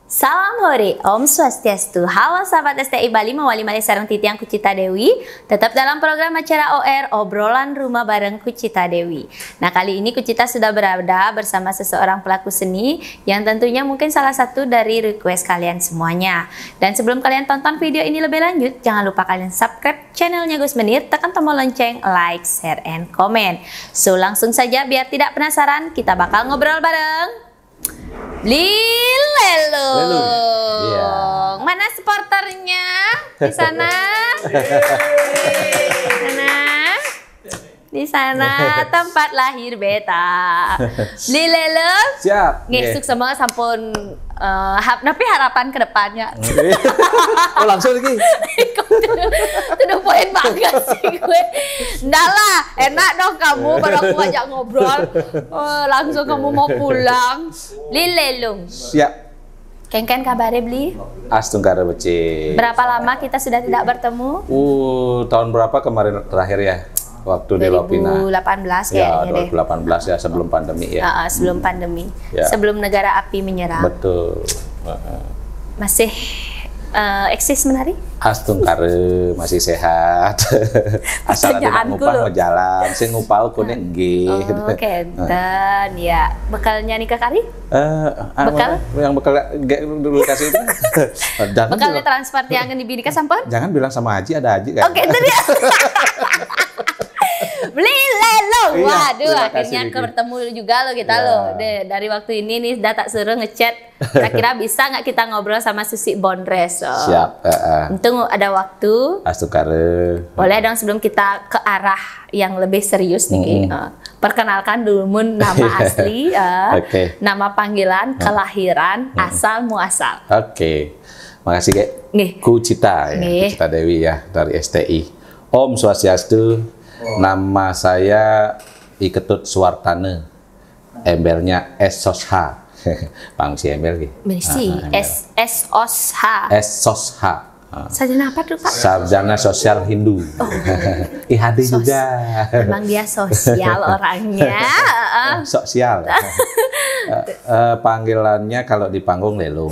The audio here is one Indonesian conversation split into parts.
Salam hore, Om Swastiastu. Halo sahabat STI Bali, mewali malih sareng titiang Kucita Dewi. Tetap dalam program acara OR, obrolan rumah bareng Kucita Dewi. Nah, kali ini Kucita sudah berada bersama seseorang pelaku seni yang tentunya mungkin salah satu dari request kalian semuanya. Dan sebelum kalian tonton video ini lebih lanjut, jangan lupa kalian subscribe channelnya Gus Menir, tekan tombol lonceng, like, share, and comment. So, langsung saja biar tidak penasaran, kita bakal ngobrol bareng Lelung. Yeah. Mana supporternya? Di sana. Di sana tempat lahir beta. Lelung. Siap. Ngesuk semua sampun tapi harapan ke depannya. Oh, langsung lagi. Itu udah poin banget sih gue. Nggak lah, enak dong kamu baru aku ajak ngobrol. Langsung kamu mau pulang. Lelung. Siap. Ken kabarnya beli? Astung karo beci. Berapa lama kita sudah tidak bertemu? Tahun berapa kemarin terakhir ya? Waktu di Lopina. 2018 ya, kayaknya deh. 2018 ya, sebelum pandemi ya. Sebelum pandemi. Ya. Sebelum negara api menyerang. Betul. Masih eksis menari? Astung kare masih sehat. Asal tidak ngupah ngejalan, sing ngupah kuning nggih. Oh, kenten ya. Bekalnya nikah kari? Bekal? Yang bekal dulu kasih itu. Bekalnya transfer yang dibidikan sampun? Jangan bilang sama Haji, ada Haji kan. Oke, itu dia. Beli lelong. Iya, Waduh, akhirnya bertemu juga lo kita lo. Dari waktu ini nih udah tak suruh ngechat. Kira-kira bisa nggak kita ngobrol sama Susi Bondres? Siap. Untung ada waktu. Astukare. Boleh dong sebelum kita ke arah yang lebih serius nih. Perkenalkan dulu nama asli, nama panggilan, kelahiran, asal muasal. Oke. Makasih Kek. Kucita ya, Kucita Dewi ya dari STI. Om Swastiastu. Nama saya Iketut Suwartane. Embelnya Esosha. Pangsi embel gitu. Mersi. Esosha. Esosha. Sarjana apa tuh Pak? Sarjana Sosial Hindu. IHD juga. Emang dia sosial orangnya. Sosial. Panggilannya kalau di panggung Lelung.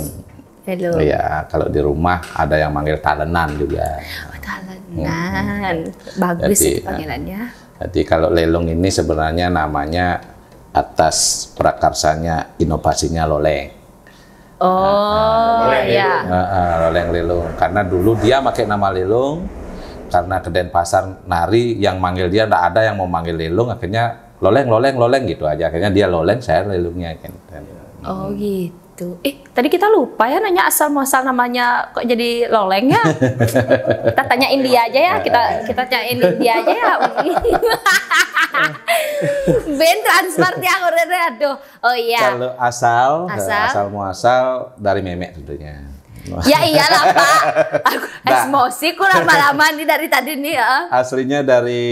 Lelung. Ya, kalau di rumah ada yang manggil Talenan juga. Talenan. Bagus sih panggilannya. Jadi kalau Lelung ini sebenarnya namanya atas prakarsanya inovasinya Loleng. Iya. Loleng Lelung. Karena dulu dia pakai nama Lelung, karena ke Denpasar nari yang manggil dia nggak ada yang mau manggil Lelung, akhirnya Loleng gitu aja. Akhirnya dia Loleng, saya Lelungnya. Oh gitu. Tadi kita lupa ya nanya asal muasal namanya kok jadi Loleng ya? Kita tanyain dia aja ya, kita tanyain dia aja ya. Ben transfer dia aduh. Oh iya. Kalau asal muasal dari Memek tentunya. Ya iyalah Pak. Aku emosi kurang lama-lama nih dari tadi nih ya. Aslinya dari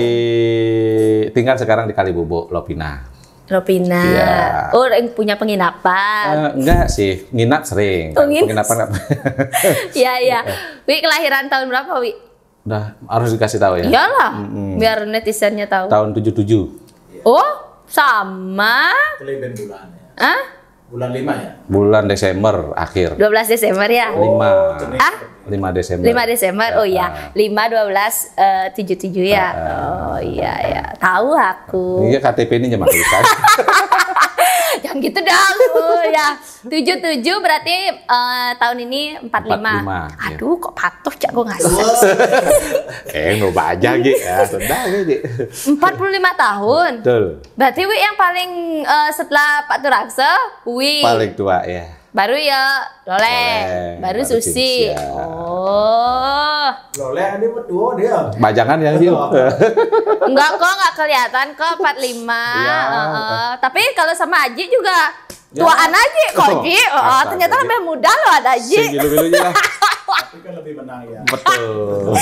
tinggal sekarang di Kalibubuk, Lopina. Lopina. Ya. Oh, yang punya penginapan. Enggak sih, nginap sering. Penginapan enggak. Iya. Wi kelahiran tahun berapa, Wi? Udah harus dikasih tahu ya. Iyalah, biar netizennya tahu. Tahun 77. Oh, sama. Kelebihan bulan ya. Hah? Bulan 5 ya? Bulan Desember akhir. 12 Desember ya? 5 Desember. 5 Desember, oh iya. 5/12/77 ya? Oh iya. Tahu aku. Iya, KTP ini cuma tulisan. Jangan gitu dong. Ya. 77 berarti tahun ini 45. Aduh, kok patuh Cak gue ngasih. Nyoba aja gitu ya. Sudah gitu. 45 tahun. Betul. Berarti Wi yang paling setelah Pak Turaksa, Wi. Paling tua ya. Baru ya Loleng, baru Susi. Oh. Loleng ini berdua dia. Bajangan yang hiu. Enggak kok, enggak kelihatan kok 45. Tapi kalau sama Aji juga tuaan Aji kok Ji. Ternyata lebih muda loh ada Aji. Gilu-gilunya. Tapi kan lebih menang ya. Betul.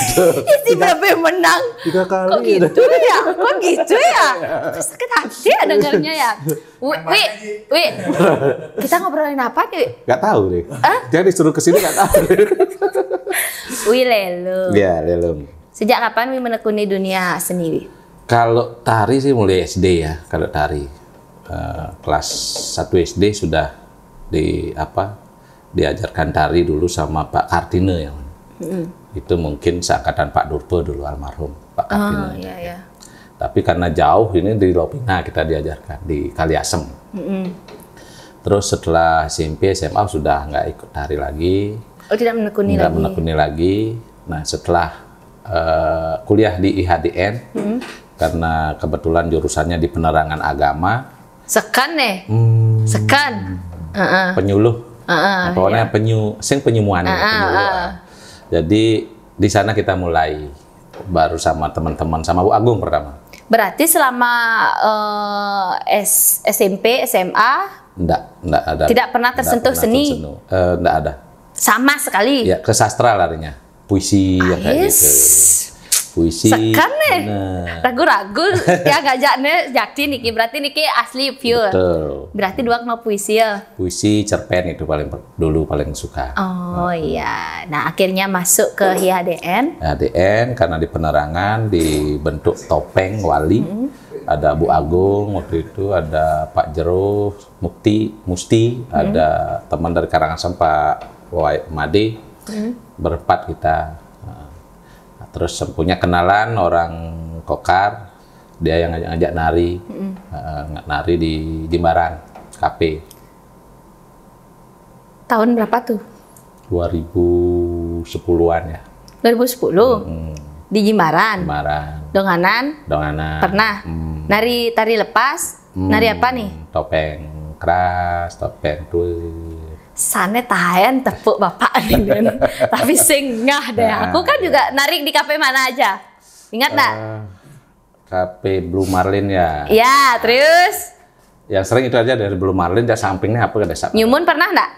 Isi lebih menang. 3 kali. Kok gitu ya? Kok gitu ya? Sakit hati ya dengarnya ya. Wi. Kita ngobrolin apa nih? Gak tahu deh. Dia disuruh kesini gak tahu. Wi Lelung. Iya, Lelung. Sejak kapan Wi menekuni dunia seni Wi? Kalau tari sih mulai SD ya. Kalau tari kelas 1 SD sudah diajarkan tari dulu sama Pak Kartine yang itu mungkin seangkatan Pak Durpe dulu almarhum Pak Kartine. Iya, iya. Tapi karena jauh ini di Lopina kita diajarkan di Kaliasem. Terus setelah SMP SMA sudah nggak ikut tari lagi. Oh, tidak menekuni nggak lagi. menekuni lagi. Nah setelah kuliah di IHDN karena kebetulan jurusannya di penerangan agama. Sekan nih. Sekan. Penyuluh. Pokoknya penyumuan penyuluh. Jadi di sana kita mulai baru sama teman-teman sama Bu Agung pertama. Berarti selama SMP, SMA Enggak ada. tidak pernah tersentuh seni? Enggak ada. Sama sekali? Ya, ke sastra larinya. Puisi yang kayak gitu. Puisi. Sekan nih. Nah. Ragu-ragu ya ngajaknya Jakti niki. Berarti niki asli pure. Betul. Berarti dua mau puisi ya? Puisi cerpen itu dulu paling suka. Oh iya. Nah akhirnya masuk ke IHDN. IHDN karena di penerangan dibentuk topeng wali. Ada Bu Agung waktu itu, ada Pak Jero, Musti, ada teman dari Karangasem Pak Made, berempat kita. Nah, terus punya kenalan orang Kokar, dia yang ngajak nari, nari di Jimbaran, KP. Tahun berapa tuh? 2010-an ya. 2010? Di Jimbaran? Jimbaran. Donganan? Pernah? Nari tari lepas? Nari apa nih? Topeng keras, topeng tuh. Sana tahan tepuk bapak nih Den. Tapi singah deh. Aku kan juga narik di kafe mana aja. Ingat nggak? Kafe Blue Marlin ya. Ya, terus? Yang sering itu aja dari Blue Marlin, dari sampingnya apa ke desa. Nyumun pernah nggak?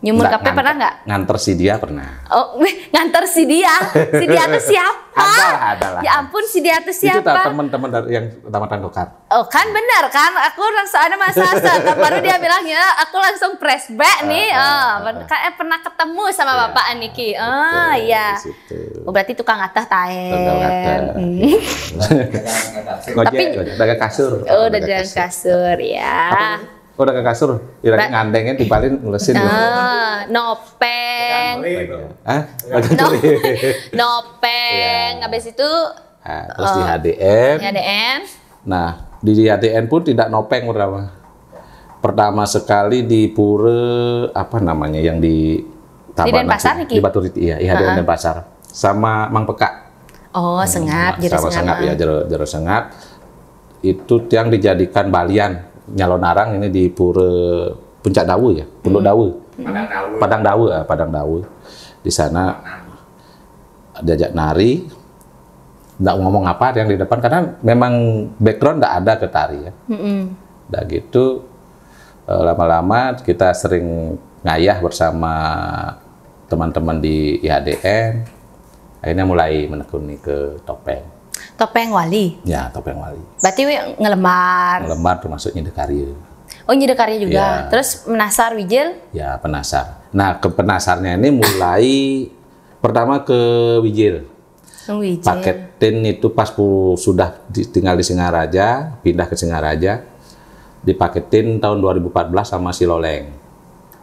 Nyumun kafe pernah nggak? Nganter si dia pernah. Oh, nganter si dia. Si dia tuh siapa? Adalah. Ya ampun, si dia tuh siapa? Itu teman-teman dari yang Tamatan Kokar. Oh kan benar kan? Aku langsung ada masa baru dia bilang ya, aku langsung flashback nih. Kan pernah ketemu sama bapak Niki. Oh iya. Oh berarti tukang atah taen. Tapi dagang kasur. Oh dagang kasur ya. Oh dagang kasur. Kira ngandengnya dibalik ngulesin. Nopeng. Nopeng. Habis itu terus di HDN. Nah, di HDN pun tidak nopeng pertama. Pertama sekali di Pura apa namanya yang di Tabanan Denpasar di Baturiti ya, HDN Denpasar. Sama Mang Peka. Oh, Sengap, sama Sengap ya, Jero Sengap. Itu yang dijadikan balian Nyalon Arang ini di Pura Puncak Dawu ya, Punduk Dawu. Padang Dawu. Di sana diajak nari, nggak ngomong apa yang di depan karena memang background nggak ada ke tari ya. Udah gitu lama-lama kita sering ngayah bersama teman-teman di IHDN, akhirnya mulai menekuni ke topeng. Topeng wali? Ya, topeng wali. Berarti ngelembar? Ngelembar termasuk nyidekarya. Oh, nyidekarya juga? Ya. Terus penasar wijil? Ya, penasar. Nah, ke penasarnya ini mulai pertama ke wijil. Paketin itu pas sudah tinggal di Singaraja, pindah ke Singaraja, dipaketin tahun 2014 sama si Loleng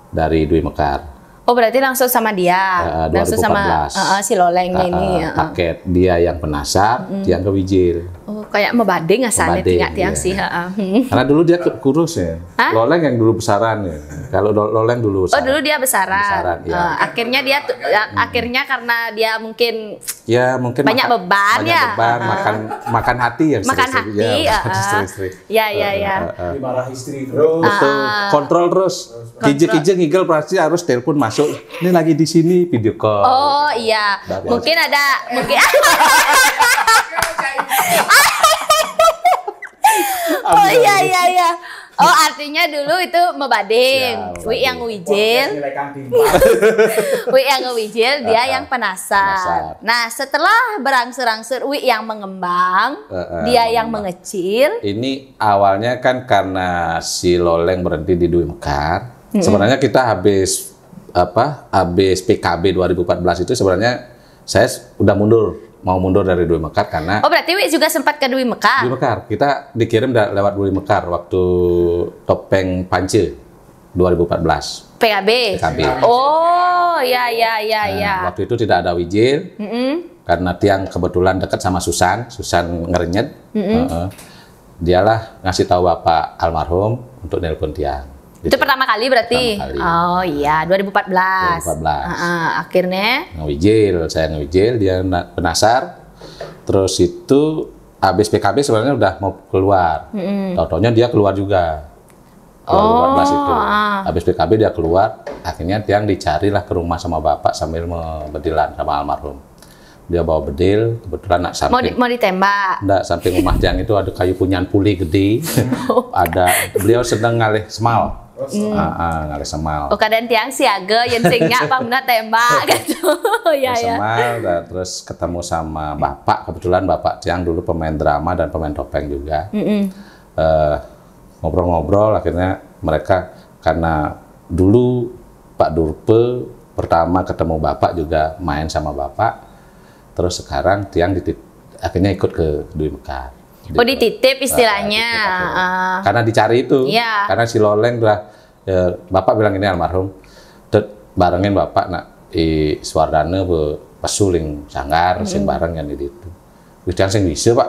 dari Dwi Mekar. Oh berarti langsung sama dia, langsung sama si Lolengnya ini. Paket dia yang penasar, yang ke wijil. Oh kayak membanding asalnya tiang sih. Karena dulu dia kurus ya. Loleng yang dulu besaran ya. Kalau Loleng dulu besaran. Oh dulu dia besaran. Ya. Akhirnya dia akhirnya karena dia mungkin banyak beban ya. Makan hati ya. Makan hati. Ya. Dimarah istri terus. Kontrol terus. Kijek-kijek ngigel pasti harus telepon masuk. Ini lagi di sini video call. Oh iya. Mungkin Oh iya. Oh artinya dulu itu membanding. Wi yang wijil. Wi yang ngewijil, dia yang penasar. Nah setelah berangsur-angsur Wi yang mengembang, dia yang mengecil. Ini awalnya kan karena si Loleng berhenti di Dwi Mekar. Sebenarnya kita habis PKB 2014 itu sebenarnya saya udah mau mundur dari Dwi Mekar karena. Oh berarti Wi juga sempat ke Dwi Mekar? Dwi Mekar, kita dikirim lewat Dwi Mekar waktu topeng Pance. 2014. PKB. Oh, ya. Waktu itu tidak ada Wijil, karena Tiang kebetulan dekat sama Susan Ngerenyet. Dialah ngasih tahu Bapak almarhum untuk nelpon Tiang. Itu pertama kali berarti? Pertama kali. Oh iya, 2014. 2014. Akhirnya? Saya ngewijil, dia penasar. Terus itu habis PKB sebenarnya udah mau keluar. Tau-taunya dia keluar juga. 2014 itu. Habis PKB dia keluar, akhirnya Tiang dicarilah ke rumah sama Bapak sambil bedilan sama almarhum. Dia bawa bedil, kebetulan nak samping. Mau ditembak? Enggak, samping rumah Tiang itu ada kayu punyan puli gede. Beliau sedang ngalih semal. Ngalih semal. Oh, kadang Tiang siaga, yang singnya pamuna tembak gitu. Ya. Semal, terus ketemu sama Bapak. Kebetulan Bapak Tiang dulu pemain drama dan pemain topeng juga. Ngobrol-ngobrol, akhirnya mereka, karena dulu Pak Durpe pertama ketemu Bapak juga main sama Bapak. Terus sekarang Tiang akhirnya ikut ke Dwi Mekar. Dititip istilahnya. Karena dicari itu. Yeah. Karena si Loleng udah, Bapak bilang ini almarhum, barengin Bapak nak Swardana pesuling sanggar, sing bareng yang di itu. Tiang sing bisa Pak.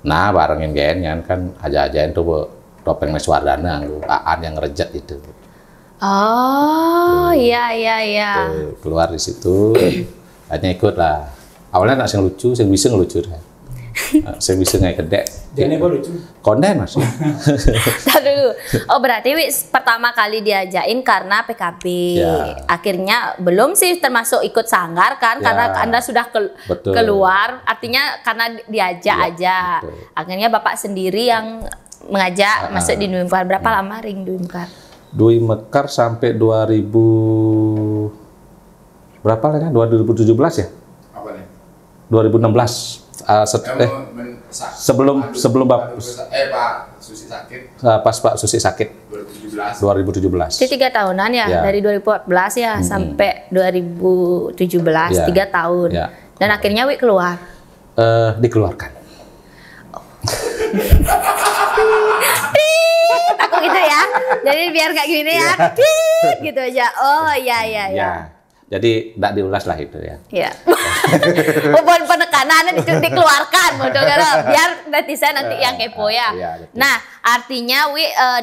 Nah barengin kan aja-ajain tuh topeng Swardana, Aan yang ngerejat itu. Oh, iya. Keluar di situ, hanya ikut lah. Awalnya nak sing lucu, sing bisa ngelucu deh. Sing bisa nggak kedek. Dia apa lucu? Konten Mas. Dulu. Oh, berarti pertama kali diajain karena PKB. Ya. Akhirnya belum sih termasuk ikut sanggar kan, karena Anda sudah keluar. Artinya karena diajak aja. Betul. Akhirnya Bapak sendiri yang mengajak masuk di Dwi Mekar. Berapa lama ring Dwi Mekar? Dwi Mekar sampai 2000 berapa lah kan? 2017 ya? Apa nih? 2016. Sebelum Pak Susi sakit. Pas Pak Susi sakit. 2017. Jadi 3 tahunan ya, dari 2014 ya sampai 2017, 3 tahun. Ya. Dan akhirnya keluar. Dikeluarkan. Aku gitu ya. Jadi biar nggak gini ya. Gitu aja. Oh iya. Jadi tidak diulas lah itu ya. Iya. Bukan penekanannya dikeluarkan, biar netizen nanti yang kepo ya. Iya, Nah, artinya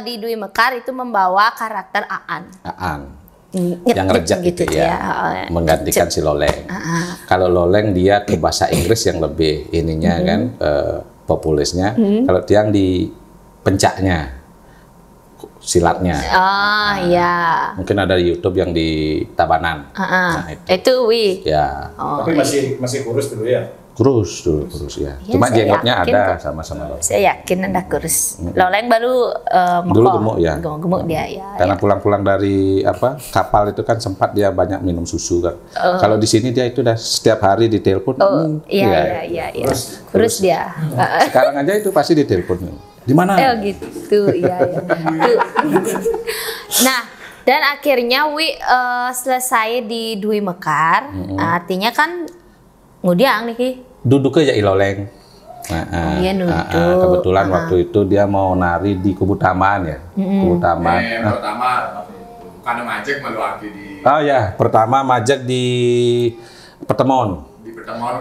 di Dwi Mekar itu membawa karakter Aan. Yang rejek gitu ya. Menggantikan si Loleng. Kalau Loleng dia ke bahasa Inggris yang lebih ininya kan populisnya. Kalau Tiang di pencaknya. Silatnya. Iya. Mungkin ada di YouTube yang di Tabanan. Nah, itu Ya. Tapi masih kurus dulu ya? Kurus ya. Cuma jenggotnya ada sama-sama. Saya yakin Anda kurus. Loleng baru dulu gemuk ya. Gemuk dia ya. Karena pulang-pulang dari kapal itu kan sempat dia banyak minum susu kan. Kalau di sini dia itu udah setiap hari ditelepon. Iya. Kurus dia. Sekarang aja itu pasti ditelepon. Di mana? Gitu, iya. Nah, dan akhirnya selesai di Dwi Mekar, artinya kan ngudiang nih. Duduk aja Iloleng. Iya duduk. Kebetulan waktu itu dia mau nari di Kubu Taman ya. Kubu Taman. Pertama, karena majek malu aki di. Oh ya, pertama majek di Pertemon.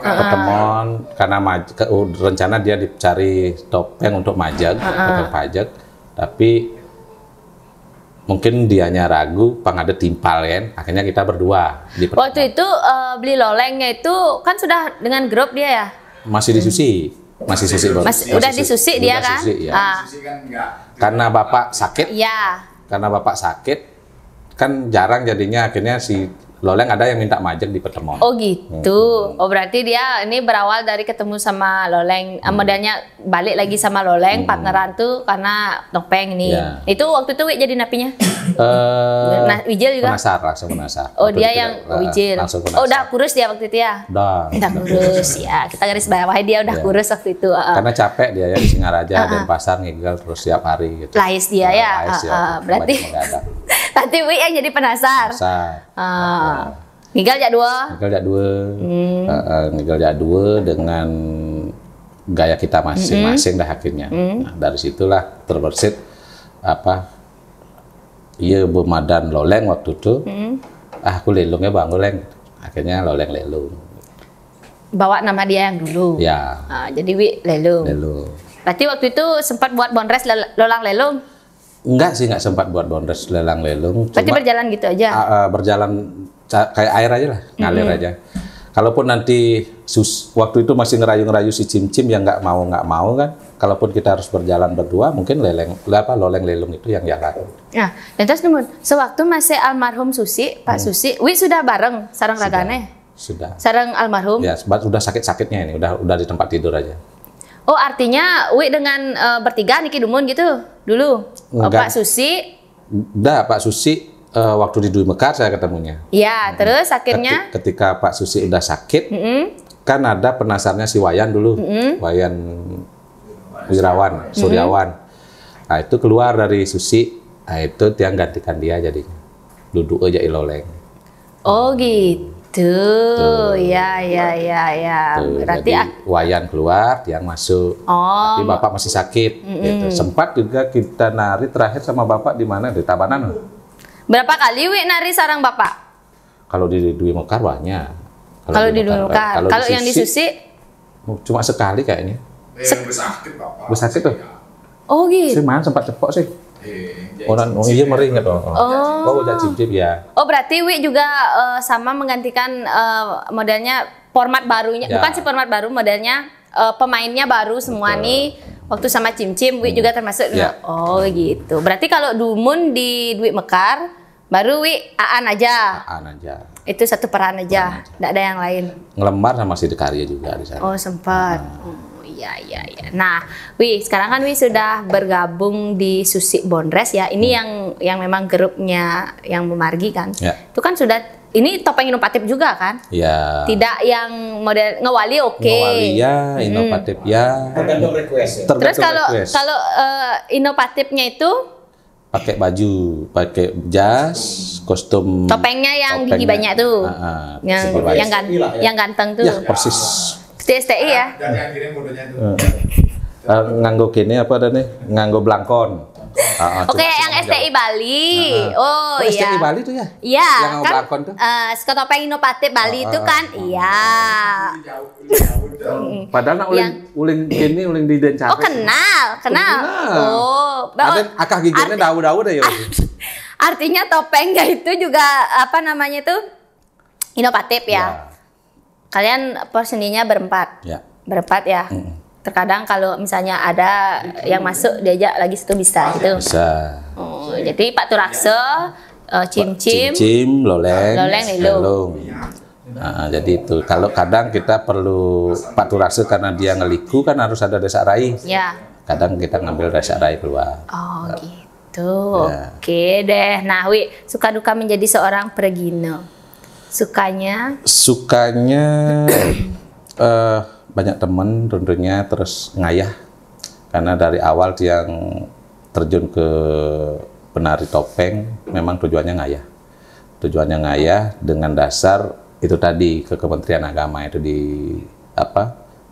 Pertemuan karena rencana dia dicari topeng untuk majak, topeng pajak, tapi mungkin dianya ragu, ada timpal kan, akhirnya kita berdua di Pertemuan. Waktu itu beli lolengnya itu kan sudah dengan grup dia ya? Masih disusi, udah disusi dia kan? Susi, ya. Karena Bapak sakit, karena Bapak sakit, kan jarang jadinya akhirnya si Loleng ada yang minta majek di Pertemuan. Oh gitu. Oh berarti dia ini berawal dari ketemu sama Loleng. Kemudiannya balik lagi sama Loleng, partneran tuh karena topeng ini. Itu waktu itu jadi napinya? Wijil juga? Langsung menasar. Oh dia yang Wijil. Oh udah kurus dia waktu itu ya? Udah kurus ya. Kita garis bawahi dia udah kurus waktu itu. Karena capek dia ya di Singaraja dan pasar ngigel terus tiap hari gitu. Lahis dia ya? Berarti nanti yang jadi penasar. Ngigel jadwal. Ngigel jadwal dengan gaya kita masing-masing dah akhirnya. Nah, dari situlah terbersit Iya bermadan loleng waktu itu. Aku lelungnya bang loleng. Akhirnya loleng-lelung. Bawa nama dia yang dulu. Ya. Jadi Wi lelung. Lelung. Berarti waktu itu sempat buat bonres lolang lelung? Enggak sih, enggak sempat buat bonres lelang lelung. Berarti berjalan gitu aja? Berjalan kayak air aja lah, ngalir aja. Kalaupun nanti waktu itu masih ngerayu-ngerayu si Cim-Cim yang nggak mau kan. Kalaupun kita harus berjalan berdua, mungkin loleng lelung itu yang jalan. Nah, dan terus namun sewaktu masih almarhum Susi, Pak Susi, Wi sudah bareng sareng ragane? Sudah. Sareng almarhum? Ya, sudah sakit-sakitnya ini, udah di tempat tidur aja. Oh, artinya Wi dengan bertiga Niki Dumun gitu dulu? Pak Susi? Udah, Pak Susi waktu di Dwi Mekar saya ketemunya. Ya, terus akhirnya? Ketika Pak Susi udah sakit, kan ada penasarnya si Wayan dulu, Wayan Wirawan, Suryawan. Nah itu keluar dari Susi, nah itu yang gantikan dia jadinya. Duduk aja iloleng. Oh gitu. Ya. Berarti Wayan keluar, Tiang masuk. Tapi Bapak masih sakit. Gitu. Sempat juga kita nari terakhir sama Bapak di mana? Di Tabanan. Berapa kali Wi nari sarang Bapak? Kalau di Dwi Mekar banyak. Kalau di Dwi Mekar. Kalau yang di Susi? Cuma sekali kayaknya. Bersakit Bapak. Bersakit tuh. Oh gitu. Sih mana sempat cepok sih. Iya meringat dong. Oh, udah Cim-Cim ya. Oh, berarti Wi juga sama menggantikan modelnya format barunya. Ya. Bukan sih format baru, modelnya pemainnya baru semua. Betul. Nih. Waktu sama Cim-Cim, Wi juga termasuk. Ya. Oh, gitu. Berarti kalau Dumun di Dwi Mekar, baru Wi Aan aja. Aan aja. Itu satu peran aja, tidak ada yang lain. Ngelembar sama si Dekarya juga di sana. Oh, sempat. Iya. Nah, Wi, sekarang kan Wi sudah bergabung di Susi Bonres ya. Ini yang memang grupnya yang Memargi kan. Ya. Itu kan sudah, ini topeng inovatif juga kan? Iya. Tidak yang model ngewali oke. Ngewali ya, inovatif ya. Tergantung request ya. Terus kalau inovatifnya itu pakai baju, pakai jas, kostum. Topengnya yang gigi banyak tuh. Yang ganteng tuh. Ya, persis. STI ya? Dan yang kirim fotonya itu. Nganggo kini apa ada nih? Nganggo blangkon. Oke, yang STI Bali. Oh iya. STI Bali tuh ya? Iya. Yang nganggo blangkon tuh? Topeng inovatif Bali itu kan? Iya. Padahal uling kini uling di Dencar. Oh kenal. Oh. Ada akah giginya daun-daun deh ya. Artinya topengnya itu juga apa namanya itu inovatif ya. Kalian perseninya berempat, berempat ya. Terkadang kalau misalnya ada yang masuk diajak lagi situ bisa gitu. Bisa. Oh, jadi Pak Turakso, Cim-Cim, loleng, lelung. Nah, jadi itu. Kalau kadang kita perlu Pak Turakso karena dia ngeliku kan harus ada desak rai. Ya. Kadang kita ngambil desak rai keluar. Oh gitu. Ya. Oke deh. Nah, Wi, suka duka menjadi seorang pregino. Sukanya banyak teman tentunya, terus ngayah karena dari awal yang terjun ke penari topeng memang tujuannya ngayah dengan dasar itu tadi ke Kementerian Agama itu di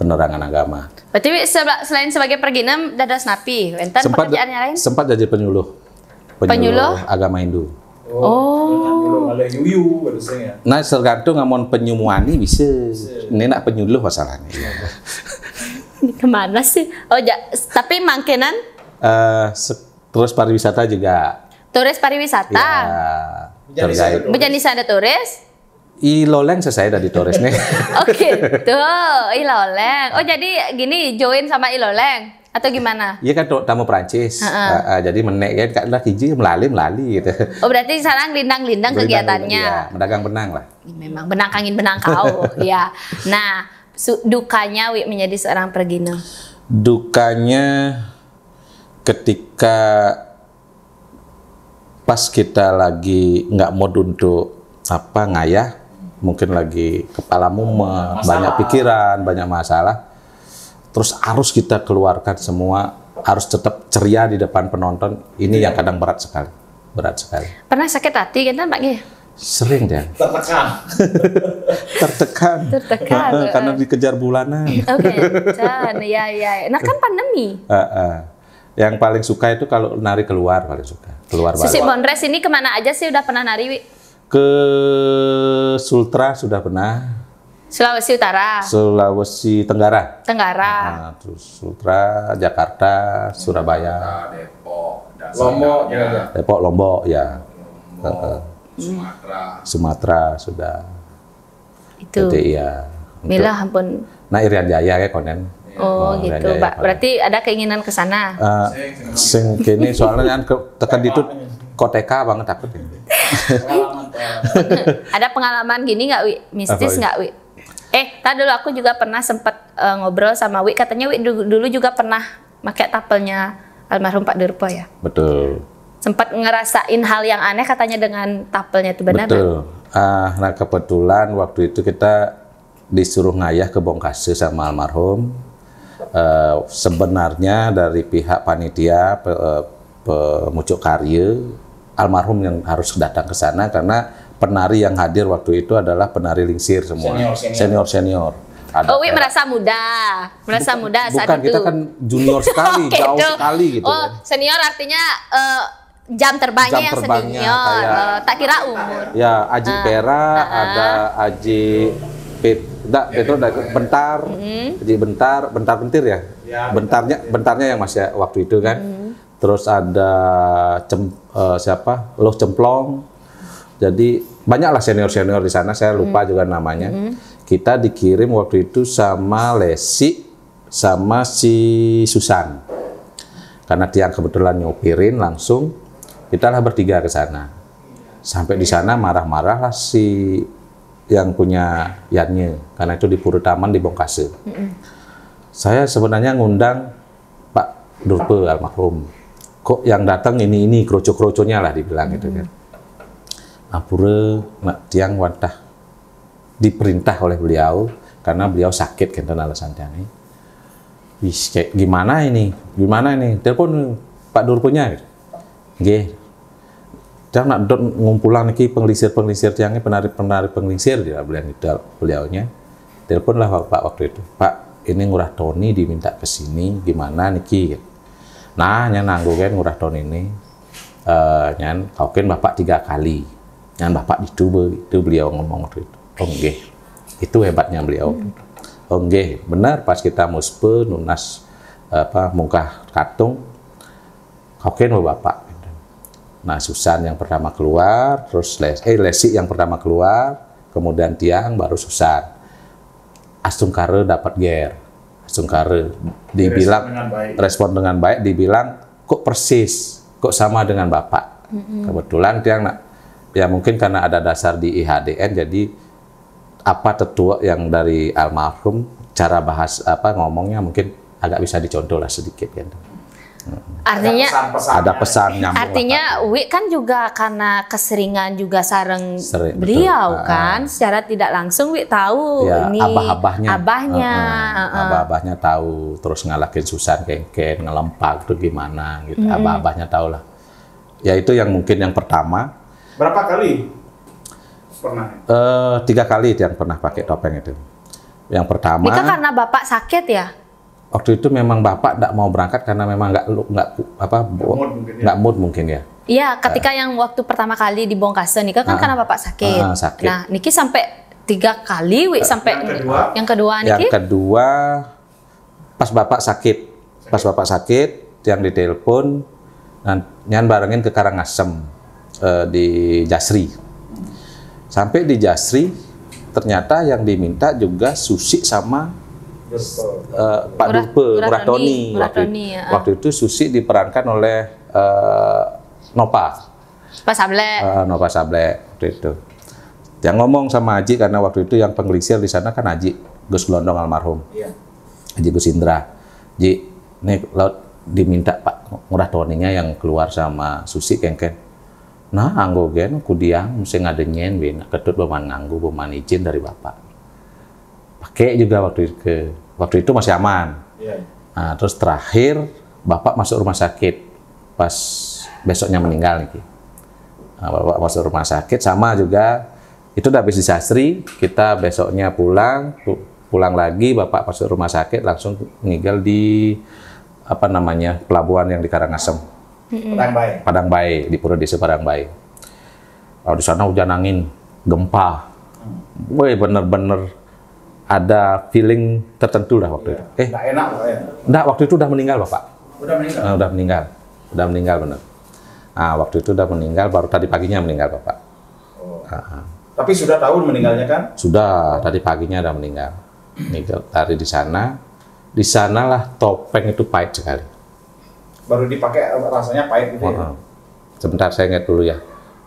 penerangan agama. Berarti selain sebagai preginem dadas napi, enten pekerjaannya lain? Sempat jadi penyuluh agama Hindu. Nah, tergantung ngamon penyumuani bisa. Ini nak penyuluh masalahnya. Ini kemana sih? Oh, tapi mangkenan? Terus pariwisata juga. Turis pariwisata? Ya. Menjadi ada turis? Iloleng selesai dari turis nih. Oke, tuh Iloleng. Oh, jadi gini join sama Iloleng? Atau gimana? Iya kan tamu Perancis, jadi menek ya kak hiji melali gitu. Oh berarti sekarang lindang kegiatannya. Ya, mendagang benang lah. Memang benang angin benang kau, ya. Nah dukanya Wi menjadi seorang pregino. Dukanya ketika pas kita lagi nggak mood untuk ngayah, mungkin lagi kepala mumet, banyak pikiran, banyak masalah. Terus harus kita keluarkan semua, harus tetap ceria di depan penonton. Ini yang kadang berat sekali. Pernah sakit hati kan Pak Nge? Sering deh. Tertekan. Karena dikejar bulanan. Oke, ya. Nah kan pandemi. Yang paling suka itu kalau nari keluar paling suka. keluar baru. Susi Bondres ini kemana aja sih udah pernah nari, Wi? Ke Sultra sudah pernah. Sulawesi Utara. Sulawesi Tenggara. Tenggara. Nah, terus Sultra, Jakarta, Surabaya, Depok, Lombok, Depok, Lombok ya. Sumatera sudah. Itu. Jadi ya. Mila ampun. Nah, Irian Jaya kayak konen. Oh, gitu, Mbak. Berarti ada keinginan ke sana. Sing kini soalnya kan tekan itu koteka banget takut. Ada pengalaman gini nggak, Wi? Mistis nggak, Wi? Tadi dulu aku juga pernah sempat ngobrol sama Wi. Katanya Wi dulu juga pernah pakai tapelnya almarhum Pak Durpo ya? Betul. Sempat ngerasain hal yang aneh katanya dengan tapelnya itu, benar? Betul. Nah, kebetulan waktu itu kita disuruh ngayah ke Bongkase sama almarhum. Sebenarnya dari pihak panitia pemucuk karya, almarhum yang harus datang ke sana karena penari yang hadir waktu itu adalah penari lingsir semua, senior. Wi merasa muda saat bukan, itu. kita kan junior sekali, jauh sekali gitu. Oh, senior artinya jam terbangnya yang senior, tak kira umur. Ya, Aji Pera, ada Aji Bentar, Aji Bentar-bentir ya. Bentarnya yang masih waktu itu kan. Terus ada Loh Cemplong. Jadi banyaklah senior-senior di sana, saya lupa juga namanya. Kita dikirim waktu itu sama Lesi sama si Susan. Karena Tiang kebetulan nyopirin langsung, kita lah bertiga ke sana. Sampai di sana marah-marah lah si yang punya Yannya, karena itu di Pura Taman di Bongkase. Saya sebenarnya ngundang Pak Durpo almarhum. Kok yang datang ini kroco-kroconya lah dibilang gitu kan. Apura Tiang wantah diperintah oleh beliau karena beliau sakit kan alasannya nih. Wis kayak gimana ini? Telepon Pak Durponya. Nggih. Dia nak ngumpulan iki penglisir tiangnya penari penglisir dia bilang gitu beliaunya. Teleponlah Pak waktu itu. Pak, ini Ngurah Tony diminta ke sini gimana niki? Nah, nyan nanggo kan Ngurah Tony ini nyan kauken Bapak 3 kali. Nyan Bapak itu beliau ngomong waktu itu. Oh nggih. Itu hebatnya beliau. Oh nggih, benar pas kita muspe nunas mungkah katung kauken Bapak. Nah, Susan yang pertama keluar, terus Lesi yang pertama keluar, kemudian Tiang, baru Susan. Astungkare dapat ger. Astungkare dibilang respon dengan baik, dibilang kok persis, kok sama dengan Bapak. Kebetulan Tiang ya mungkin karena ada dasar di IHDN, jadi apa tetua yang dari almarhum, cara bahas ngomongnya mungkin agak bisa dicontoh lah sedikit kan. Artinya ada pesan nyambung. Artinya Wi kan juga karena keseringan juga sareng beliau kan, secara tidak langsung Wi tahu ya, ini abah-abahnya tahu, terus ngalahin Susan kengken ngelempak itu gimana gitu. Abah-abahnya tahu lah. Ya itu yang mungkin yang pertama. Berapa kali pernah? 3 kali yang pernah pakai topeng itu. Yang pertama. Ini kan karena Bapak sakit ya? Waktu itu memang Bapak tidak mau berangkat karena memang nggak mood mungkin ya. Iya, ketika yang waktu pertama kali di Bongkase nih kan karena Bapak sakit. Nah, niki sampai 3 kali, sampai yang kedua niki. Yang kedua pas Bapak sakit, yang ditelepon, nyan barengin ke Karangasem di Jasri. Sampai di Jasri, ternyata yang diminta juga Susi sama Pak Durpo, Ngurah Tony. Waktu itu Susi diperankan oleh Nopa Sable waktu itu. Yang ngomong sama Aji karena waktu itu yang penglisir di sana kan Aji Gus Glondong almarhum. Aji Gus Indra. Ji, nih laut diminta Pak Ngurah Tony-nya yang keluar sama Susi kengken. Nah, anggo gen kudiang mesti ngadenyen ben ketut beman nganggo beman izin dari Bapak. Pakai juga waktu itu masih aman. Nah, terus terakhir Bapak masuk rumah sakit pas besoknya meninggal nih. Nah, Bapak masuk rumah sakit sama juga itu udah habis di Sastri, kita besoknya pulang lagi Bapak masuk rumah sakit langsung meninggal di pelabuhan yang di Karangasem. Padang Bae, di Pura Desa Padang Bae. Di sana hujan angin, gempa. Woi, bener-bener ada feeling tertentu lah waktu itu. Nggak enak loh ya? Enggak, waktu itu udah meninggal Bapak. Udah meninggal? Udah meninggal bener. Nah, waktu itu udah meninggal, baru tadi paginya meninggal Bapak. Oh. Tapi sudah tahu meninggalnya kan? Sudah, tadi paginya udah meninggal. Meninggal dari di sana. Di sanalah topeng itu pahit sekali. Baru dipakai rasanya pahit gitu ya? Sebentar saya ingat dulu ya.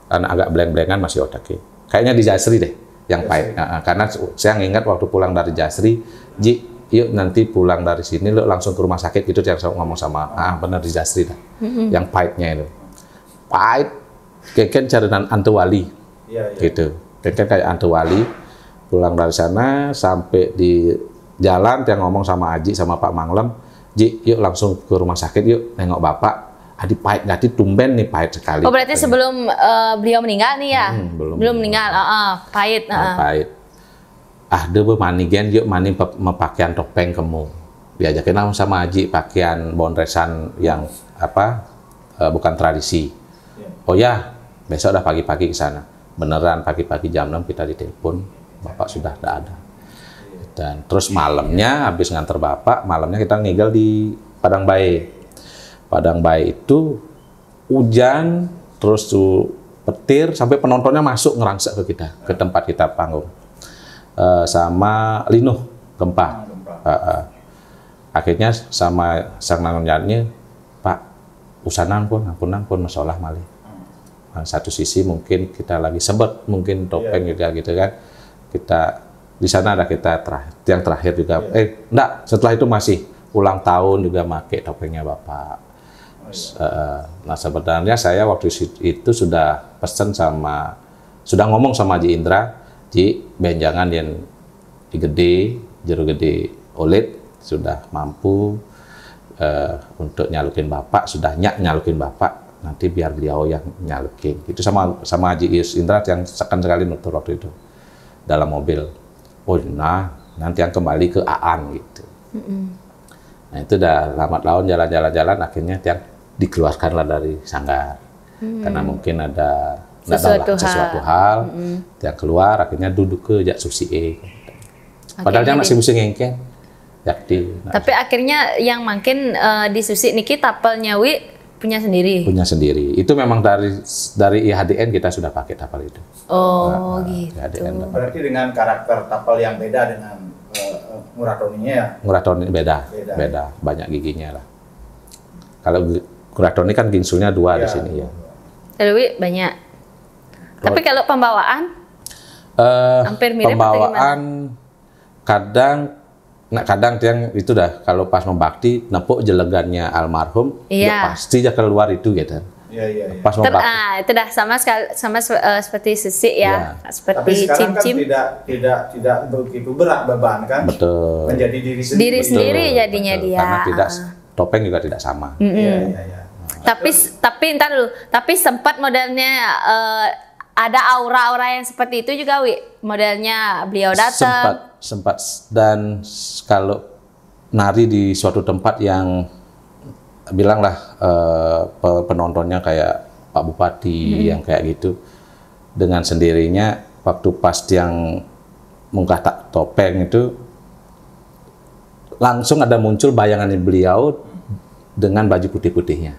Karena agak bleng-blengan masih otaknya. Kayaknya di Jasri deh yang pahit. Karena saya ingat waktu pulang dari Jasri, Ji, yuk nanti pulang dari sini lo langsung ke rumah sakit gitu, yang saya ngomong sama benar di Jasri dah. Yang pahitnya itu. Pahit keken carinan Antewali. Gitu. Keken kayak Antewali. Pulang dari sana sampai di jalan dia ngomong sama Aji sama Pak Manglem, Ji, yuk langsung ke rumah sakit yuk nengok Bapak. Adi pahit, nanti tumben nih pahit sekali. Oh berarti sebelum beliau meninggal nih ya? Belum meninggal, pahit. Pahit. Dia bermani gen, yuk mani mempakaian topeng kamu. Diajakin sama Aji pakaian bonresan yang bukan tradisi. Oh ya, besok udah pagi-pagi ke sana. Beneran pagi-pagi jam 6 kita ditelepon, Bapak sudah tidak ada. Dan terus malamnya habis nganter Bapak, malamnya kita ngigel di Padang Bae. Padang Bae itu hujan, terus tuh petir, sampai penontonnya masuk ngerangsek ke kita, ke tempat kita panggung. Sama linuh, gempa. Akhirnya sama sang nanonyanyi, Pak, usanan pun, ampun masalah malih. Satu sisi mungkin kita lagi sebet, mungkin topeng juga gitu kan. Kita di sana ada kita yang terakhir juga. Enggak, setelah itu masih ulang tahun juga pakai topengnya Bapak. Nah sebenarnya saya waktu itu sudah pesan sudah ngomong sama Ji Indra, Ji benjangan yang gede, jero gede OLED sudah mampu untuk nyalukin Bapak, sudah nyalukin Bapak, nanti biar beliau yang nyalukin. Itu sama Ji Indra yang sekali nutur waktu itu dalam mobil. Oh, nah nanti yang kembali ke Aan gitu. Nah itu udah lambat laun jalan-jalan akhirnya yang dikeluarkanlah dari sanggar karena mungkin ada sesuatu hal yang keluar akhirnya duduk ke Jak Susi padahal dia masih musim ngengken tapi akhirnya yang makin di Susi niki tapelnya punya sendiri itu memang dari IHDN kita sudah pakai tapel itu. Gitu. IHDN. Berarti dengan karakter tapel yang beda dengan Nguratoninya ya? Nguratoni beda, banyak giginya lah. Kalau Nguratoni kan gingsulnya 2 di sini ya. Dewi banyak. Tapi kalau pembawaan hampir mirip pembawaan kadang yang itu dah kalau pas membakti nepuk jelegannya almarhum ya pasti aja keluar itu gitu. Iya. Pas membakti. Itu dah sama seperti Susi ya. Seperti tapi sekarang cim-cim. Kan tidak begitu berat beban kan? Betul. Menjadi diri sendiri. Diri sendiri jadinya dia. Karena topeng juga tidak sama. Iya. Tapi ntar dulu. Tapi sempat modelnya ada aura-aura yang seperti itu juga, modelnya beliau datang. Sempat dan kalau nari di suatu tempat yang bilanglah penontonnya kayak Pak Bupati yang kayak gitu, dengan sendirinya waktu pas yang mengangkat topeng itu langsung ada muncul bayangan beliau dengan baju putih-putihnya,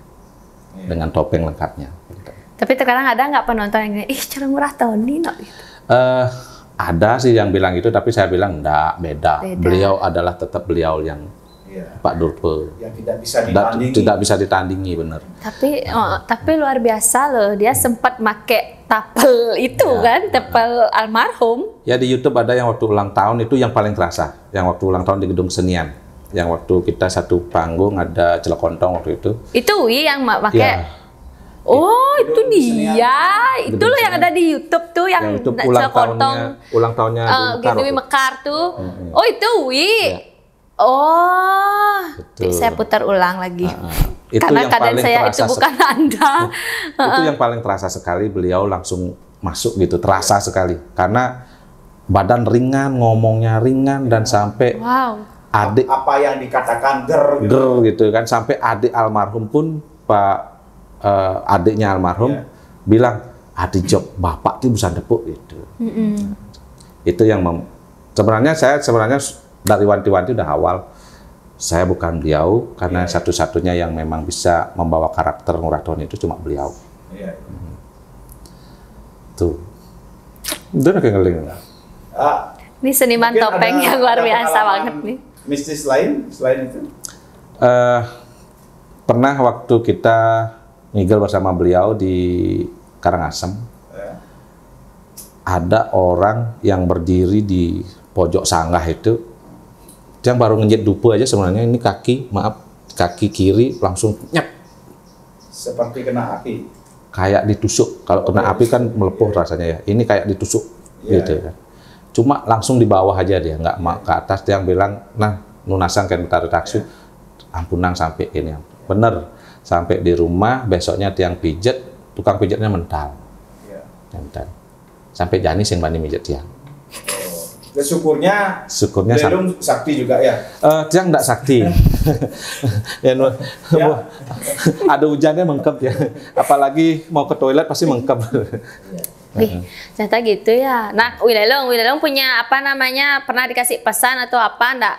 dengan topeng lengkapnya. Tapi terkadang ada nggak penonton yang cara Nguratoni no? Ada sih yang bilang itu, tapi saya bilang enggak, beda. Beliau adalah tetap beliau yang Pak Durpe. Yang tidak bisa ditandingi. Tidak bisa ditandingi, benar. Tapi luar biasa loh, dia sempat make tapel itu kan, tapel almarhum. Ya di YouTube ada yang waktu ulang tahun itu yang paling terasa, yang waktu ulang tahun di Gedung Senian. Yang waktu kita satu panggung ada Celekontong waktu itu. Itu yang pakai. Oh, itu dia. Itu loh yang ada di YouTube tuh yang ulang tahunnya Dewi Mekar tuh. Oh, itu Oh, saya putar ulang lagi. Karena keadaan saya itu bukan Anda. Itu yang paling terasa sekali, beliau langsung masuk gitu, terasa sekali. Karena badan ringan, ngomongnya ringan dan sampai adik apa yang dikatakan ger gitu kan, sampai adik almarhum pun Pak adiknya almarhum bilang, adik job bapak itu bisa depuk gitu. Itu yang sebenarnya dari wanti-wanti udah awal saya bukan beliau karena satu-satunya yang memang bisa membawa karakter Nguratoni itu cuma beliau. Tuh, itu kayak ngeling. Ini seniman topeng yang luar biasa banget nih. Mistis lain selain itu? Pernah waktu kita ngigel bersama beliau di Karangasem, ada orang yang berdiri di pojok sanggah itu, yang baru ngejit dupu aja sebenarnya ini kaki kiri langsung nyep. Seperti kena api. Kayak ditusuk. Kalau kena api kan melepuh rasanya ya. Ini kayak ditusuk gitu kan. Cuma langsung di bawah aja dia, nggak ke atas. Dia yang bilang, nah nunasan kan tarik taksu, ampunang sampai ini. Bener, sampai di rumah besoknya tiang pijet, tukang pijetnya mental. Mental. Sampai Janis yang bani mijet tiang. Syukurnya belum sakti juga ya? Tiang enggak sakti. Ada hujannya mengkep ya. Apalagi mau ke toilet pasti mengkep. Wih, ternyata gitu ya. Nah, Wilelong punya apa namanya, pernah dikasih pesan atau apa enggak?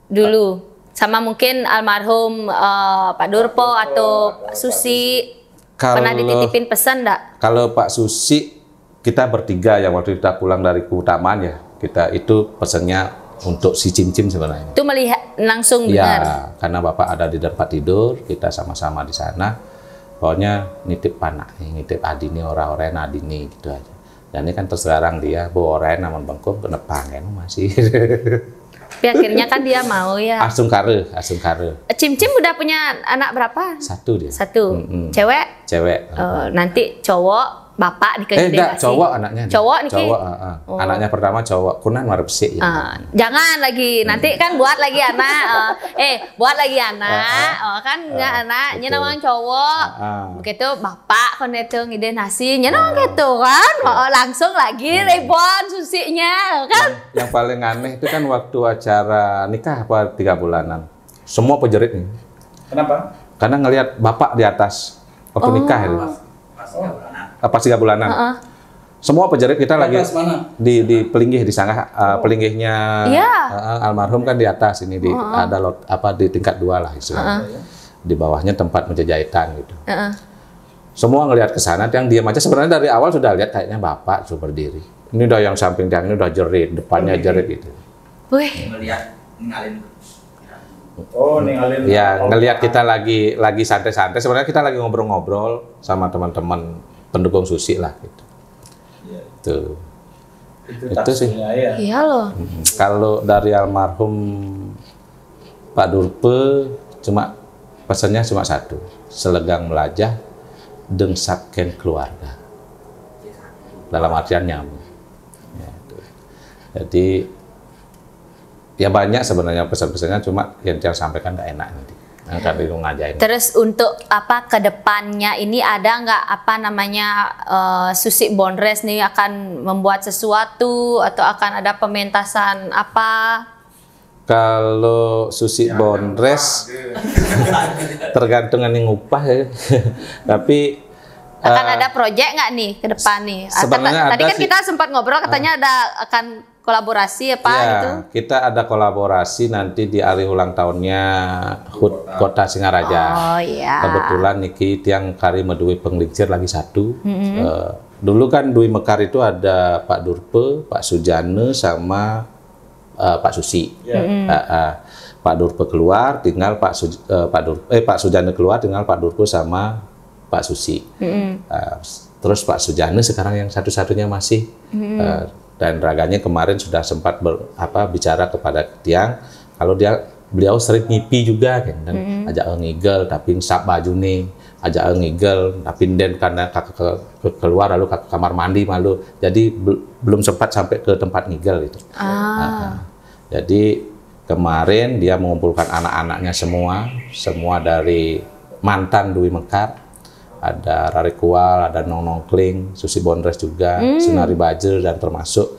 Dulu. Sama mungkin almarhum Pak Durpo atau Pak Susi. Pernah dititipin pesan enggak? Kalau Pak Susi, kita bertiga yang waktu kita pulang dari keutamaan ya. Kita itu pesannya untuk si Cim-Cim sebenarnya. Itu melihat langsung dengar? Ya, karena Bapak ada di tempat tidur, kita sama-sama di sana. Pokoknya nitip panak, nitip adini orang-orang adini gitu aja. Dan ini kan tersekarang dia bawa orang namun bengkok kena pangen masih. Tapi akhirnya kan dia mau ya. Asung kare. Cim-Cim udah punya anak berapa? 1 dia. 1. Cewek? Cewek. Nanti cowok bapak dikasih enggak, cowok anaknya. Cowok nih. Cowok, anaknya pertama cowok. Kunan warna besik ya. Jangan lagi, nanti kan buat lagi anak. Buat lagi anak. Kan enggak anaknya namanya cowok. Begitu bapak kon itu ngide nasi, namanya gitu kan. Langsung lagi ribon susinya kan. Yang paling aneh itu kan waktu acara nikah apa 3 bulanan. Semua pejerit nih. Kenapa? Karena ngelihat bapak di atas waktu nikah itu. Pas 3 bulanan. Semua pejerit kita lagi di pelinggih di sanggah, pelinggihnya almarhum kan di atas ini ada di tingkat 2 lah istilahnya. Di bawahnya tempat meja jahitan gitu. Semua ngelihat ke sana, yang diam aja sebenarnya dari awal sudah lihat kayaknya bapak sudah berdiri. Ini udah yang samping tiang ini udah jerit, depannya jerit gitu. Wih. Ninggalin. Ya, ngelihat kita lagi santai-santai. Sebenarnya kita lagi ngobrol-ngobrol sama teman-teman pendukung Susi lah gitu. Itu sih. Ya. Iya loh. Kalau dari almarhum Pak Durpe pesannya cuma 1, selegang melajah dengsapken keluarga. Dalam artian nyambung. Ya, jadi ya banyak sebenarnya pesan-pesannya, cuma yang saya sampaikan nggak enak nanti. Kami ngajain. Terus untuk apa ke depannya ini ada nggak apa namanya Susi Bondres nih akan membuat sesuatu atau akan ada pementasan apa? Kalau Susi Bondres tergantung yang ngupah ya. Tapi akan ada proyek nggak nih ke depan nih? Tadi kan kita sempat ngobrol katanya ada akan kolaborasi apa gitu? Kita ada kolaborasi nanti di hari ulang tahunnya HUT Kota Singaraja. Oh iya. Kebetulan niki tiang kari medui penglincir lagi 1. Dulu kan Dwi Mekar itu ada Pak Durpe, Pak Sujane sama Pak Susi. Pak Durpe keluar, tinggal Pak Sujane keluar, tinggal Pak Durpe sama Pak Susi. Terus Pak Sujane sekarang yang satu-satunya masih. Dan raganya kemarin sudah sempat bicara kepada tiang kalau beliau sering ngipi juga kan, dan ajak ngigel tapi sap baju nih, ajak ngigel tapi den karena kakak keluar lalu kakak kamar mandi malu, jadi belum sempat sampai ke tempat ngigel itu. Jadi kemarin dia mengumpulkan anak-anaknya semua dari mantan Dwi Mekar. Ada Rari Kual, ada Nong Kling, Susi Bondres juga, Sunari Bajer, dan termasuk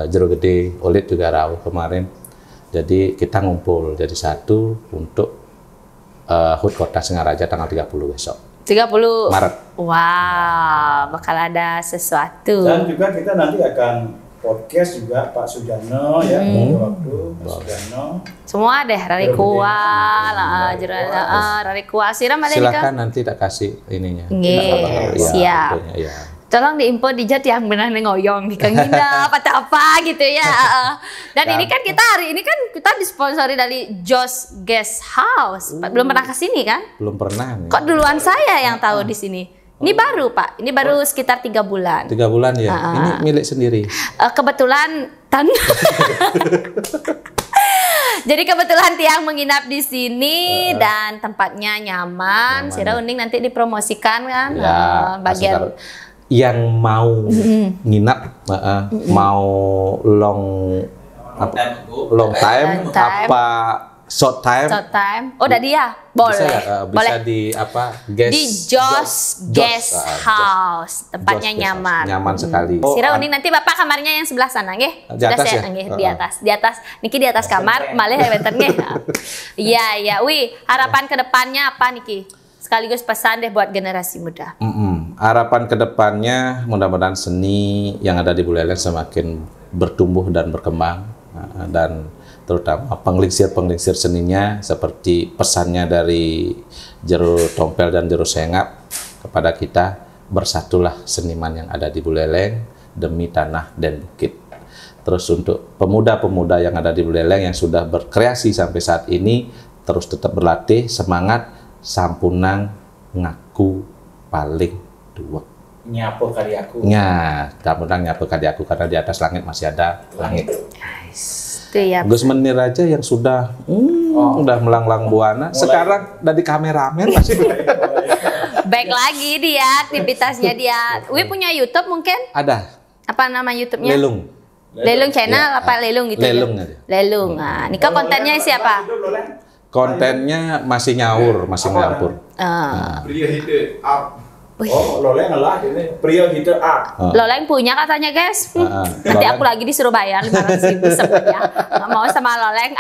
Jero Gede, Olit juga Rauh kemarin. Jadi kita ngumpul jadi 1 untuk HUT Kota Singaraja tanggal 30 besok. 30 Maret. Wow, bakal ada sesuatu. Dan juga kita nanti akan podcast juga Pak Sujarno ya, waktu Pak Sujarno. Semua deh, Rari Kual, Rari Kual siram ada Silakan nanti tak kasih ininya. Nggih, siap. Ya. Tolong diinfo di chat yang benar ngoyong di Kang Ginda apa gitu ya. Dan ini kan kita hari ini kan kita disponsori dari Joss Guest House. Belum pernah ke sini kan? Belum pernah nih. Kok duluan saya yang tahu di sini? Ini baru Pak, ini baru sekitar 3 bulan. 3 bulan ya? Ini milik sendiri? Kebetulan jadi kebetulan Tiang menginap di sini dan tempatnya nyaman. Sira Uning nanti dipromosikan kan Ya, bagian yang mau nginap, mau long time, apa short time? short time. Oh, udah dia. Boleh. Bisa Boleh. di apa? Guest, Di Joss Guest House. Tempatnya Joss Guest House. nyaman. Nyaman sekali. Sira Uning nanti Bapak kamarnya yang sebelah sana nggih. Di atas ya? Nggih, di atas. Di atas. Niki di atas kamar, malih benten nggih. Iya, iya. Wih, harapan ke depannya apa Niki? Sekaligus pesan deh buat generasi muda. Harapan kedepannya mudah-mudahan seni yang ada di Buleleng semakin bertumbuh dan berkembang, dan terutama penglingsir-penglingsir seninya seperti pesannya dari Jero Tompel dan Jero Sengap kepada kita, bersatulah seniman yang ada di Buleleng demi tanah dan bukit. Terus untuk pemuda-pemuda yang ada di Buleleng yang sudah berkreasi sampai saat ini, terus tetap berlatih, semangat, sampunang ngaku paling dua. Nyapo karyaku. Sampunang nyapu karyaku, karena di atas langit masih ada langit. Itu ya. Gus Menir aja yang sudah udah melanglang buana, sekarang dari kameramen masih Baik lagi dia aktivitasnya dia. Wih punya YouTube mungkin? ada. Apa nama YouTube-nya? Lelung. Lelung channel apa Lelung gitu? Lelung ya? aja. Lelung. Nah, Nika kontennya siapa? Kontennya masih nyaur, masih ngampur. Pria hit up. Oh, Loleng lah ini pria gitu Loleng punya katanya guys. Nanti aku lagi disuruh bayar 500.000 sebenarnya. Nggak mau sama Loleng.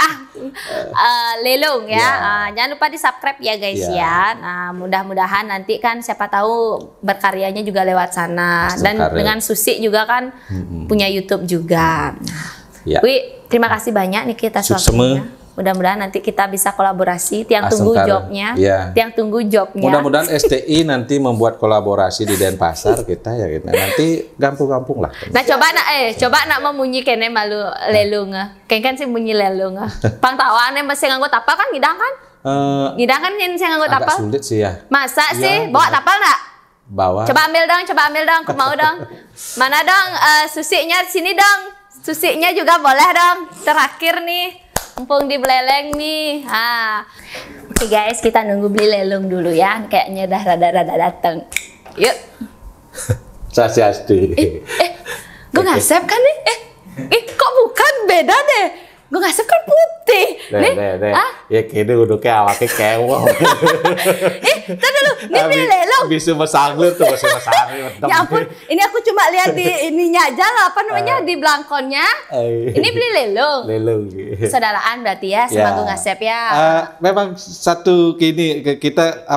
Lelung ya. Jangan lupa di subscribe ya guys ya. Nah mudah-mudahan nanti kan siapa tahu berkaryanya juga lewat sana. Dan dengan Susi juga kan punya YouTube juga. Ya. Wih terima kasih banyak nih kita waktunya. Mudah-mudahan nanti kita bisa kolaborasi. Tiang tunggu jobnya. Ya. Tiang tunggu jobnya. Mudah-mudahan STI nanti membuat kolaborasi di Denpasar kita ya gitu. Nanti gampung-gampung lah. Nah coba nak memunyi kene malu lelung. Kan sih bunyi lelung. Pang tawane masih nganggo tapal kan ngidang kan? Ngidang kan yang saya nganggo tapal? Agak sulit sih ya. Masa sih bawa tapal nak? Bawa. Coba ambil dong, aku mau dong. Mana dong susinya sini dong. Susinya juga boleh dong. Terakhir nih. Mumpung di Buleleng nih. Oke guys, kita nunggu beli lelung dulu ya. Kayaknya udah rada-rada dateng. Yuk. Swastiastu. Gue ngasep kan nih? Kok bukan? Beda deh. Gue ngasep kan putih. Nih. Ya kini uduknya awaknya kewong. Tadi dulu. Ini beli lelung. Bisa mesanglut tuh, bisa mesanglut. Ya ampun, ini aku cuma lihat di ininya aja lah, apa namanya, di belangkonnya. Ini beli lelung. Lelung. Saudaraan berarti ya, sama gue ngasep ya. Memang satu gini, kita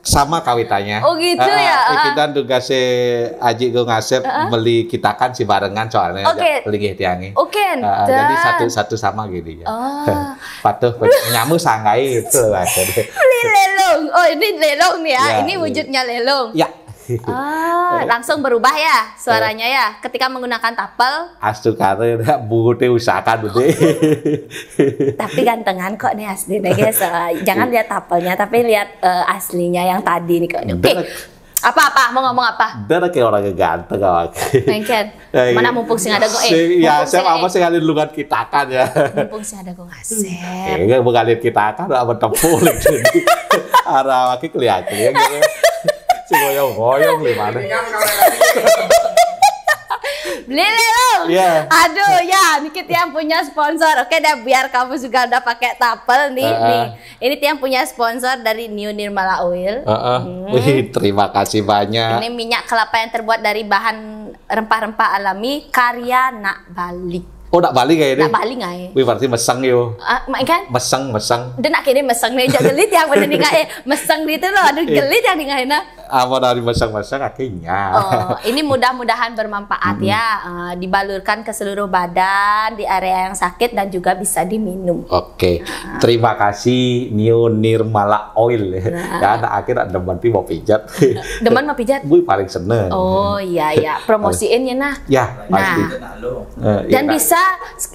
sama kawitannya. Oh gitu ya. Kita tugasnya Aji gue ngasep beli kita kan si barengan soalnya. Lagi tiangi. Jadi satu sama gini ya. Patuh nyamu sanggai itu lah. Beli lelung. Oh ini lelung nih ya. Ini wujudnya lelung. Ya. Langsung berubah ya suaranya ya ketika menggunakan tapel. Astu kare bute usahakan bude. Tapi gantengan kok nih asli deh guys. Jangan lihat tapelnya tapi lihat aslinya yang tadi nih kok. Oke. Apa mau ngomong apa? Darah kayak orang ganteng awak. Mungkin. Mana mumpung sing ada gue. Ya, saya apa sih kali lugan kita kan ya. Mumpung sing ada gue ngasep. Enggak bukan kita kan apa tempul gitu. Arah waki kelihatan ya. Si goyong-goyong di mana? Beli lelung. Aduh ya, ini kita yang punya sponsor. Oke deh, biar kamu juga udah pakai tapel nih. Ini yang punya sponsor dari New Nirmala Oil. Terima kasih banyak. Ini minyak kelapa yang terbuat dari bahan rempah-rempah alami karya Nak Bali. Oh, nak balik kayak ini? Nak balik ngai. Wih, berarti meseng yo. Mak kan? Meseng. Dia nak kini meseng nih, jangan gelit yang bener nih ngai. Meseng itu loh, aduh gelit yang nih ngai na. Apa dari meseng akhirnya. Oh, ini mudah-mudahan bermanfaat ya. Dibalurkan ke seluruh badan, di area yang sakit dan juga bisa diminum. Oke, terima kasih Neo Nirmala Oil. Ya, anak akhir ada demen mau pijat. Demen mau pijat? Gue paling seneng. Oh iya, promosiin ya nah. Ya, pasti. Dan bisa,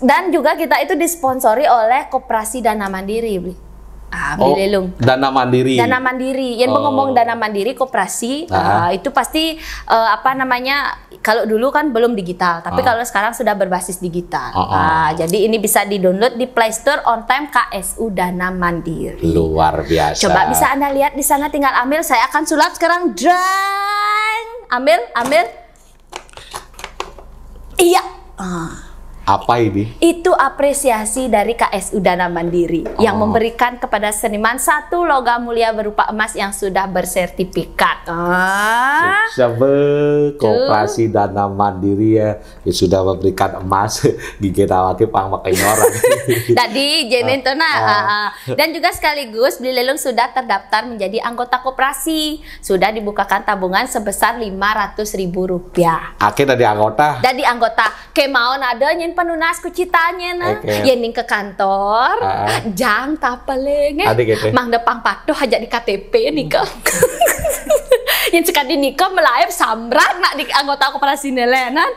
dan juga kita itu disponsori oleh Koperasi Dana Mandiri, Bli. Beli lelung. Dana Mandiri. Dana Mandiri. Yang ngomong Dana Mandiri koperasi itu pasti apa namanya? Kalau dulu kan belum digital, tapi kalau sekarang sudah berbasis digital. Jadi ini bisa di-download di Play Store on time KSU Dana Mandiri. Luar biasa. Coba bisa Anda lihat di sana, tinggal ambil. Saya akan sulap sekarang. Ambil. Iya. Apa ini? Itu apresiasi dari KSU Dana Mandiri yang memberikan kepada seniman satu logam mulia berupa emas yang sudah bersertifikat. Koperasi Dana Mandiri ya sudah memberikan emas gigi awake pangmakai orang. Tadi jenin tuh dan juga sekaligus Beli Lelung sudah terdaftar menjadi anggota koperasi. Sudah dibukakan tabungan sebesar Rp500.000. Akhirnya dari anggota. Dari anggota. Kemauan ada nyin penunas kucitanya nah. Yening ke kantor. Jang tapaleng. Mang depang patuh aja di KTP nikah. Yang sekali nikah melayap samrak nak di anggota koperasi nelenan.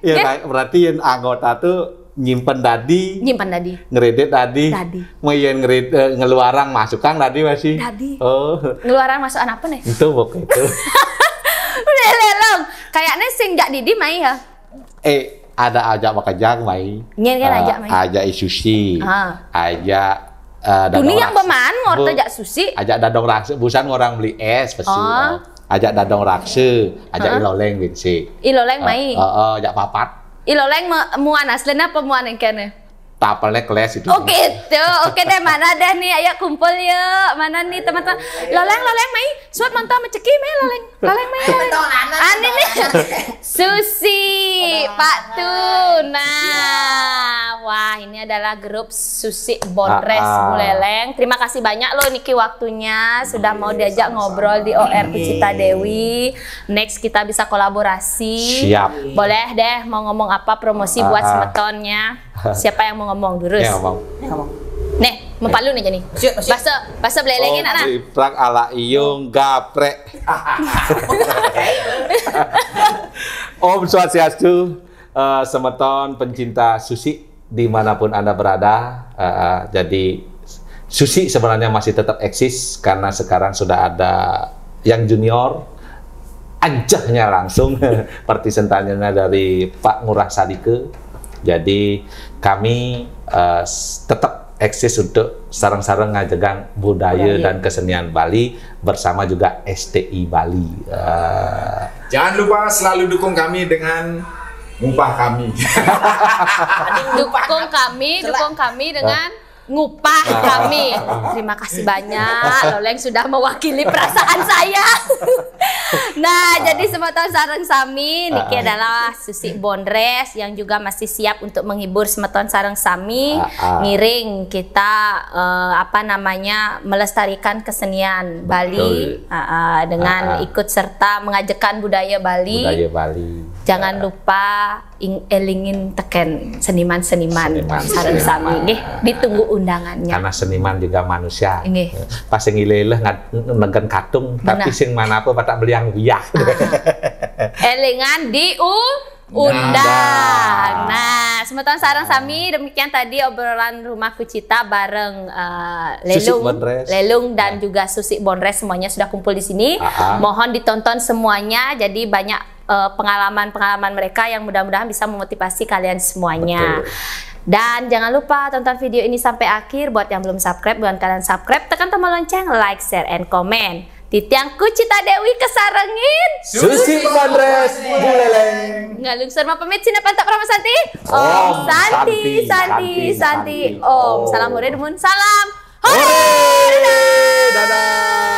Ya, berarti yang anggota tuh nyimpen tadi, ngeredet tadi, mayan ngeluarang masuk kang tadi masih. Ngeluarang masuk apa nih? Itu pokoknya itu. Udah lelong, kayaknya sing jak Didi mai ya. Ada ajak makajang mai. Ajak isusi, ajak dunia yang beman ngorto jak susi. Ajak dadong rakse, busan orang beli es pasti. Ajak dadong rakse, ajak iloleng binsi. Iloleng mai. Ajak papat. Iloleng muan aslinya apa muan yang kene? Tapelnya keles itu. Oh gitu. Oke deh, mana deh nih, ayo kumpul yuk. Mana nih teman-teman? Loleng mai. Suat mantap menceki mai loleng mai. Ani nih. Susi, Pak Tuna. Wah, ini adalah grup Susi Bonres Buleleng. Terima kasih banyak loh Niki waktunya sudah mau diajak ngobrol di OR Kucita Dewi. Next kita bisa kolaborasi. Siap. Boleh deh mau ngomong apa promosi buat semetonnya. Siapa yang mau ngomong terus? Ya, ngomong. Nih, mempalu nih jadi. Bahasa belelengin anak. Ciprak ala iyung gaprek. Om Swastiastu, semeton pencinta sushi dimanapun Anda berada. Jadi sushi sebenarnya masih tetap eksis karena sekarang sudah ada yang junior. Anjahnya langsung pertisentanya dari Pak Ngurah Sadike. Jadi kami tetap eksis untuk sarang-sarang ngajegang budaya dan kesenian Bali bersama juga STI Bali. Jangan lupa selalu dukung kami dengan ngupah kami. Dukung kami dengan ngupah kami. Terima kasih banyak Loleng sudah mewakili perasaan saya. Nah, jadi semeton sareng sami niki adalah Susi Bonres yang juga masih siap untuk menghibur semeton sareng sami ngiring kita apa namanya melestarikan kesenian Bali dengan ikut serta mengajarkan budaya Bali. Jangan lupa elingin teken seniman-seniman sareng sami nggih, ditunggu undangannya. Karena seniman juga manusia. Pas ngileleh negen katung tapi sing mana apa batak beliang wiyah. Elingan undang. Nah, semeton sareng sami demikian tadi obrolan Rumah Kucita bareng Lelung dan juga Susi Bonres semuanya sudah kumpul di sini. Mohon ditonton semuanya jadi banyak pengalaman-pengalaman mereka yang mudah-mudahan bisa memotivasi kalian semuanya. Betul. Dan jangan lupa tonton video ini sampai akhir. Buat yang belum subscribe, buat kalian subscribe, tekan tombol lonceng, like, share, and comment. Titiang Kucita Dewi kesarengin Susi Bonres Buleleng. Ngalungsur mah pamit sini pantap Ramasanti. Om Santi. Om. Salam hore demun. Salam hore. Dadah.